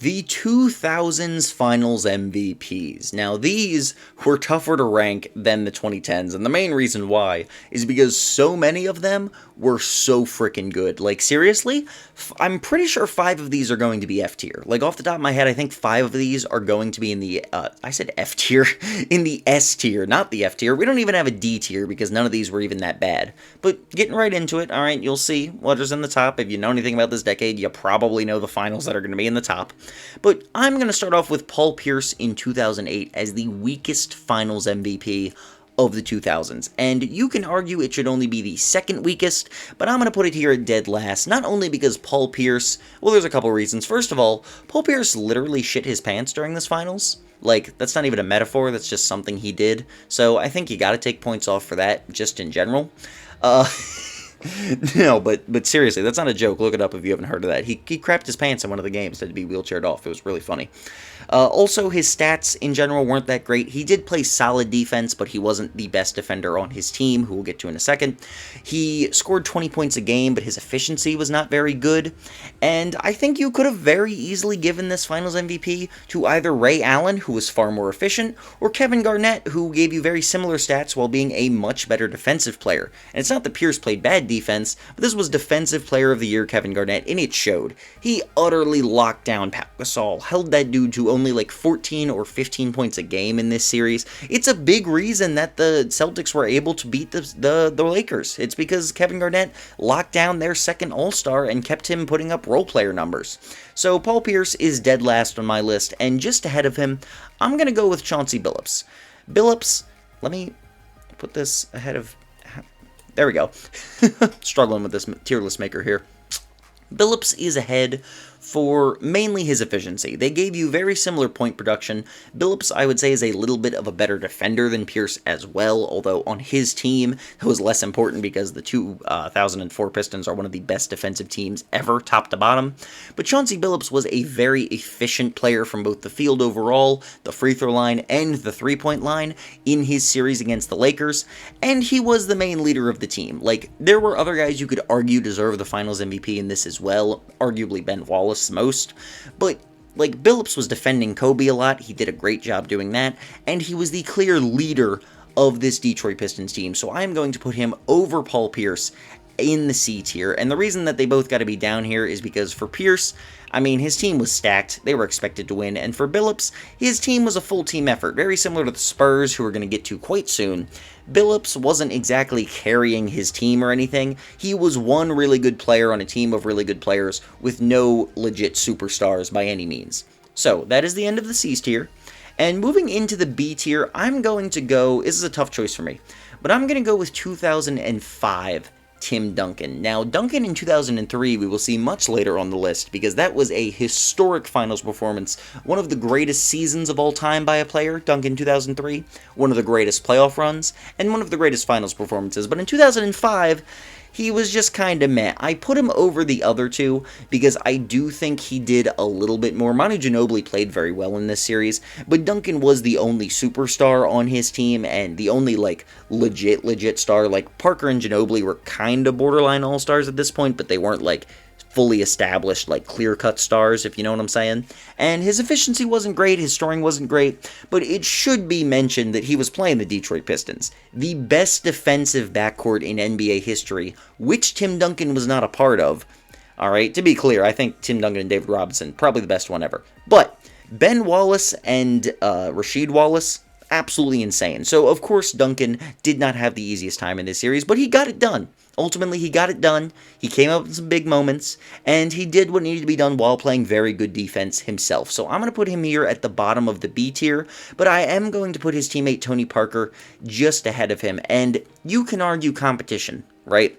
The 2000s Finals MVPs. Now, these were tougher to rank than the 2010s, and the main reason why is because so many of them were so freaking good. Like, seriously, I'm pretty sure 5 of these are going to be F tier. Like, off the top of my head, I think 5 of these are going to be in the, I said F tier, in the S tier, not the F tier. We don't even have a D tier because none of these were even that bad. But getting right into it, alright, you'll see what is in the top. If you know anything about this decade, you probably know the finals that are going to be in the top. But I'm going to start off with Paul Pierce in 2008 as the weakest finals MVP of the 2000s. And you can argue it should only be the second weakest, but I'm going to put it here at dead last, not only because Paul Pierce, well, there's a couple reasons. First of all, Paul Pierce literally shit his pants during this finals. Like, that's not even a metaphor, that's just something he did. So I think you got to take points off for that, just in general. No, but seriously, that's not a joke. Look it up if you haven't heard of that. He crapped his pants in one of the games, had to be wheelchaired off. It was really funny. Also, his stats in general weren't that great. He did play solid defense, but he wasn't the best defender on his team, who we'll get to in a second. He scored 20 points a game, but his efficiency was not very good. And I think you could have very easily given this Finals MVP to either Ray Allen, who was far more efficient, or Kevin Garnett, who gave you very similar stats while being a much better defensive player. And it's not that Pierce played bad defense, but this was Defensive Player of the Year Kevin Garnett, and it showed. He utterly locked down Pau Gasol, held that dude to only like 14 or 15 points a game in this series. It's a big reason that the Celtics were able to beat the Lakers. It's because Kevin Garnett locked down their second All-Star and kept him putting up role player numbers. So Paul Pierce is dead last on my list, and just ahead of him, I'm going to go with Chauncey Billups. Billups, let me put this ahead of... There we go. Struggling with this tier list maker here. Billups is ahead for mainly his efficiency. They gave you very similar point production. Billups, I would say, is a little bit of a better defender than Pierce as well, although on his team, it was less important because the 2004 Pistons are one of the best defensive teams ever, top to bottom. But Chauncey Billups was a very efficient player from both the field overall, the free throw line, and the three-point line in his series against the Lakers, and he was the main leader of the team. Like, there were other guys you could argue deserve the Finals MVP in this as well, arguably Ben Wallace most, but like Billups was defending Kobe a lot. He did a great job doing that, and he was the clear leader of this Detroit Pistons team, so I'm going to put him over Paul Pierce in the C tier, and the reason that they both got to be down here is because for Pierce, I mean, his team was stacked, they were expected to win, and for Billups, his team was a full team effort, very similar to the Spurs, who we're going to get to quite soon. Billups wasn't exactly carrying his team or anything. He was one really good player on a team of really good players with no legit superstars by any means. So, that is the end of the C tier. And moving into the B tier, I'm going to go, this is a tough choice for me, but I'm going to go with 2005 Tim Duncan. Now, Duncan in 2003 we will see much later on the list because that was a historic finals performance, one of the greatest seasons of all time by a player, Duncan 2003, one of the greatest playoff runs, and one of the greatest finals performances. But in 2005, he was just kind of meh. I put him over the other two because I do think he did a little bit more. Manu Ginobili played very well in this series, but Duncan was the only superstar on his team and the only, like, legit star. Like, Parker and Ginobili were kind of borderline all-stars at this point, but they weren't, like, fully established, like, clear-cut stars, if you know what I'm saying. And his efficiency wasn't great, his scoring wasn't great, but it should be mentioned that he was playing the Detroit Pistons, the best defensive backcourt in NBA history, which Tim Duncan was not a part of. Alright, to be clear, I think Tim Duncan and David Robinson, probably the best one ever. But Ben Wallace and Rasheed Wallace, absolutely insane. So, of course, Duncan did not have the easiest time in this series, but he got it done. Ultimately, he got it done, he came up with some big moments, and he did what needed to be done while playing very good defense himself. So I'm going to put him here at the bottom of the B tier, but I am going to put his teammate Tony Parker just ahead of him, and you can argue competition, right?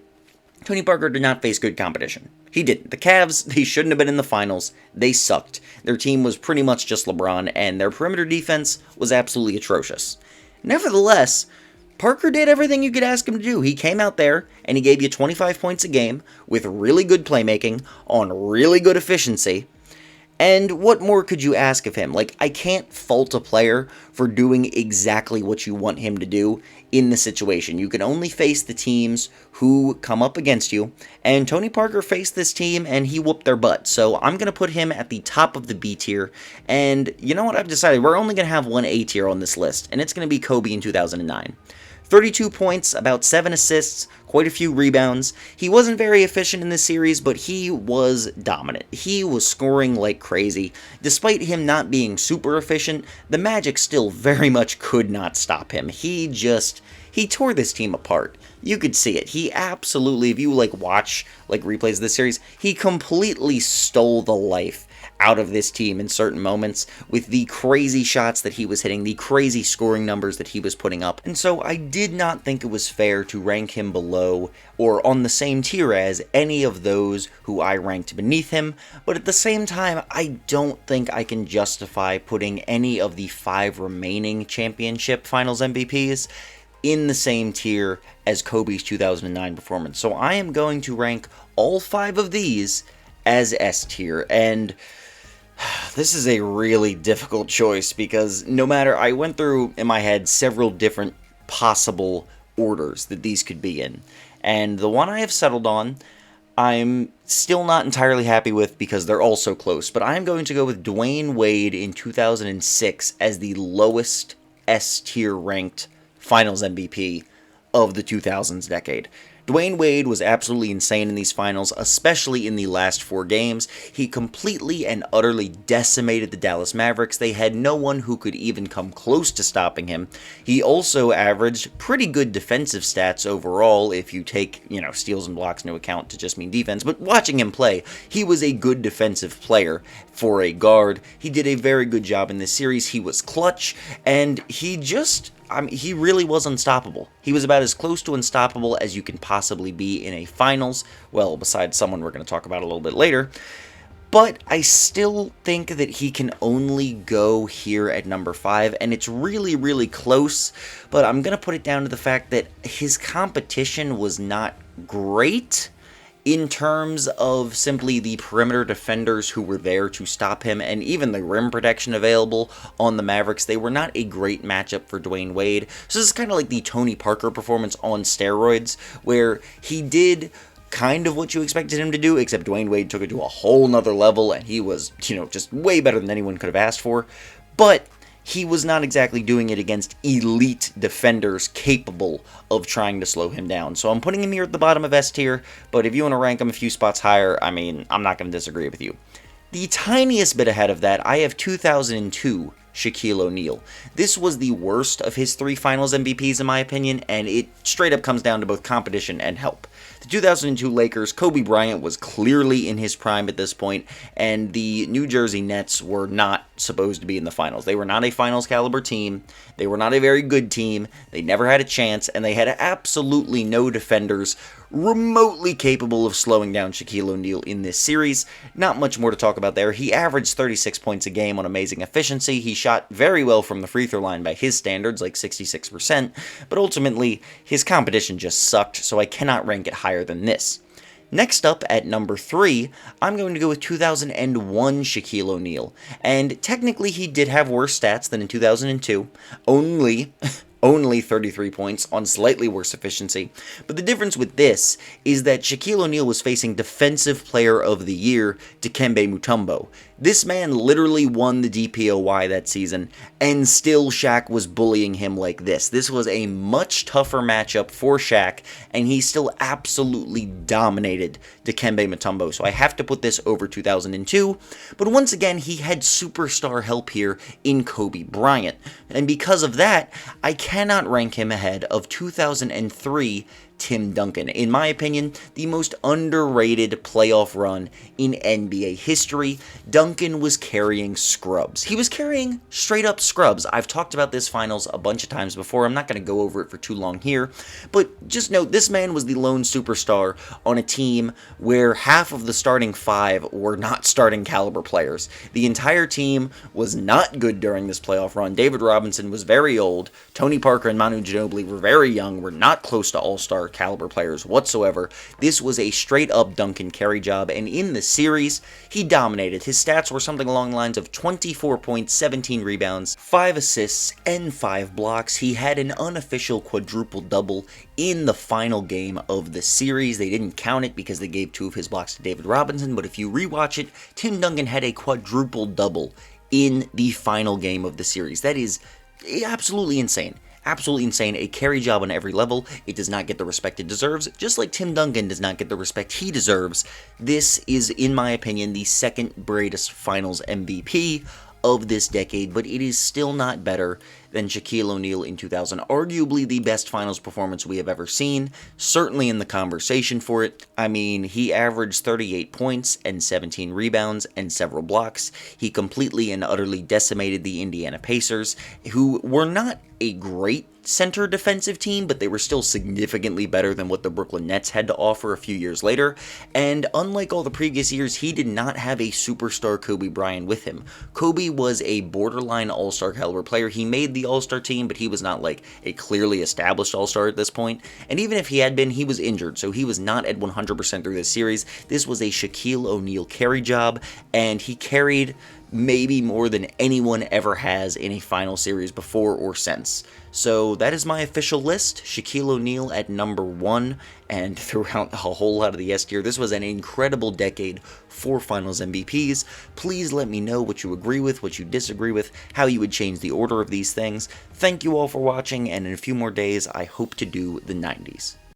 Tony Parker did not face good competition. He didn't. The Cavs, they shouldn't have been in the finals. They sucked. Their team was pretty much just LeBron, and their perimeter defense was absolutely atrocious. Nevertheless, Parker did everything you could ask him to do. He came out there, and he gave you 25 points a game with really good playmaking on really good efficiency, And what more could you ask of him? Like, I can't fault a player for doing exactly what you want him to do in the situation. You can only face the teams who come up against you, and Tony Parker faced this team and he whooped their butt. So I'm going to put him at the top of the B tier, and you know what? I've decided we're only going to have one A tier on this list, and it's going to be Kobe in 2009. 32 points, about 7 assists, quite a few rebounds. He wasn't very efficient in this series, but he was dominant. He was scoring like crazy. Despite him not being super efficient, the Magic still very much could not stop him. He tore this team apart. You could see it. He absolutely, if you watch replays of this series, he completely stole the life out of this team in certain moments with the crazy shots that he was hitting, the crazy scoring numbers that he was putting up. And so I did not think it was fair to rank him below or on the same tier as any of those who I ranked beneath him, but at the same time, I don't think I can justify putting any of the 5 remaining championship finals MVPs in the same tier as Kobe's 2009 performance. So I am going to rank all 5 of these as S tier, and this is a really difficult choice because I went through in my head several different possible orders that these could be in, and the one I have settled on, I'm still not entirely happy with because they're all so close, but I'm going to go with Dwayne Wade in 2006 as the lowest S tier ranked Finals MVP of the 2000s decade. Dwayne Wade was absolutely insane in these finals, especially in the last 4 games. He completely and utterly decimated the Dallas Mavericks. They had no one who could even come close to stopping him. He also averaged pretty good defensive stats overall, if you take, steals and blocks into account to just mean defense. But watching him play, he was a good defensive player for a guard. He did a very good job in this series. He was clutch, and he really was unstoppable. He was about as close to unstoppable as you can possibly be in a finals, well, besides someone we're going to talk about a little bit later. But I still think that he can only go here at number 5, and it's really, really close, but I'm going to put it down to the fact that his competition was not great in terms of simply the perimeter defenders who were there to stop him, and even the rim protection available on the Mavericks. They were not a great matchup for Dwayne Wade. So this is kind of like the Tony Parker performance on steroids, where he did kind of what you expected him to do, except Dwayne Wade took it to a whole nother level, and he was, just way better than anyone could have asked for. But he was not exactly doing it against elite defenders capable of trying to slow him down. So I'm putting him here at the bottom of S tier, but if you want to rank him a few spots higher, I'm not going to disagree with you. The tiniest bit ahead of that, I have 2002 Shaquille O'Neal. This was the worst of his 3 finals MVPs in my opinion, and it straight up comes down to both competition and help. The 2002 Lakers, Kobe Bryant was clearly in his prime at this point, and the New Jersey Nets were not supposed to be in the finals. They were not a finals caliber team. They were not a very good team. They never had a chance, and they had absolutely no defenders remotely capable of slowing down Shaquille O'Neal in this series. Not much more to talk about there. He averaged 36 points a game on amazing efficiency. He shot very well from the free throw line by his standards, like 66%, but ultimately his competition just sucked, so I cannot rank it higher than this. Next up, at number 3, I'm going to go with 2001 Shaquille O'Neal, and technically he did have worse stats than in 2002, only 33 points on slightly worse efficiency, but the difference with this is that Shaquille O'Neal was facing Defensive Player of the Year Dikembe Mutombo. This man literally won the DPOY that season, and still Shaq was bullying him like this. This was a much tougher matchup for Shaq, and he still absolutely dominated Dikembe Mutombo, so I have to put this over 2002, but once again, he had superstar help here in Kobe Bryant, and because of that, I cannot rank him ahead of 2003 Tim Duncan. In my opinion, the most underrated playoff run in NBA history. Duncan was carrying scrubs. He was carrying straight up scrubs. I've talked about this finals a bunch of times before. I'm not going to go over it for too long here, but just note this man was the lone superstar on a team where half of the starting 5 were not starting caliber players. The entire team was not good during this playoff run. David Robinson was very old. Tony Parker and Manu Ginobili were very young, were not close to all-star all-star caliber players whatsoever. This was a straight-up Duncan carry job, and in the series, he dominated. His stats were something along the lines of 24 points, 17 rebounds, 5 assists, and 5 blocks. He had an unofficial quadruple-double in the final game of the series. They didn't count it because they gave 2 of his blocks to David Robinson, but if you rewatch it, Tim Duncan had a quadruple-double in the final game of the series. That is absolutely insane. Absolutely insane. A carry job on every level. It does not get the respect it deserves, just like Tim Duncan does not get the respect he deserves. This is, in my opinion, the second greatest Finals MVP of this decade, but it is still not better than Shaquille O'Neal in 2000. Arguably the best Finals performance we have ever seen, certainly in the conversation for it. I mean, he averaged 38 points and 17 rebounds and several blocks. He completely and utterly decimated the Indiana Pacers, who were not a great center defensive team, but they were still significantly better than what the Brooklyn Nets had to offer a few years later. And unlike all the previous years, he did not have a superstar Kobe Bryant with him. Kobe was a borderline all-star caliber player. He made the all-star team, but he was not like a clearly established all-star at this point. And even if he had been, he was injured, so he was not at 100% through this series. This was a Shaquille O'Neal carry job, and he carried maybe more than anyone ever has in a final series before or since. So that is my official list. Shaquille O'Neal at number 1, and throughout a whole lot of the S tier, this was an incredible decade for Finals MVPs. Please let me know what you agree with, what you disagree with, how you would change the order of these things. Thank you all for watching, and in a few more days, I hope to do the 90s.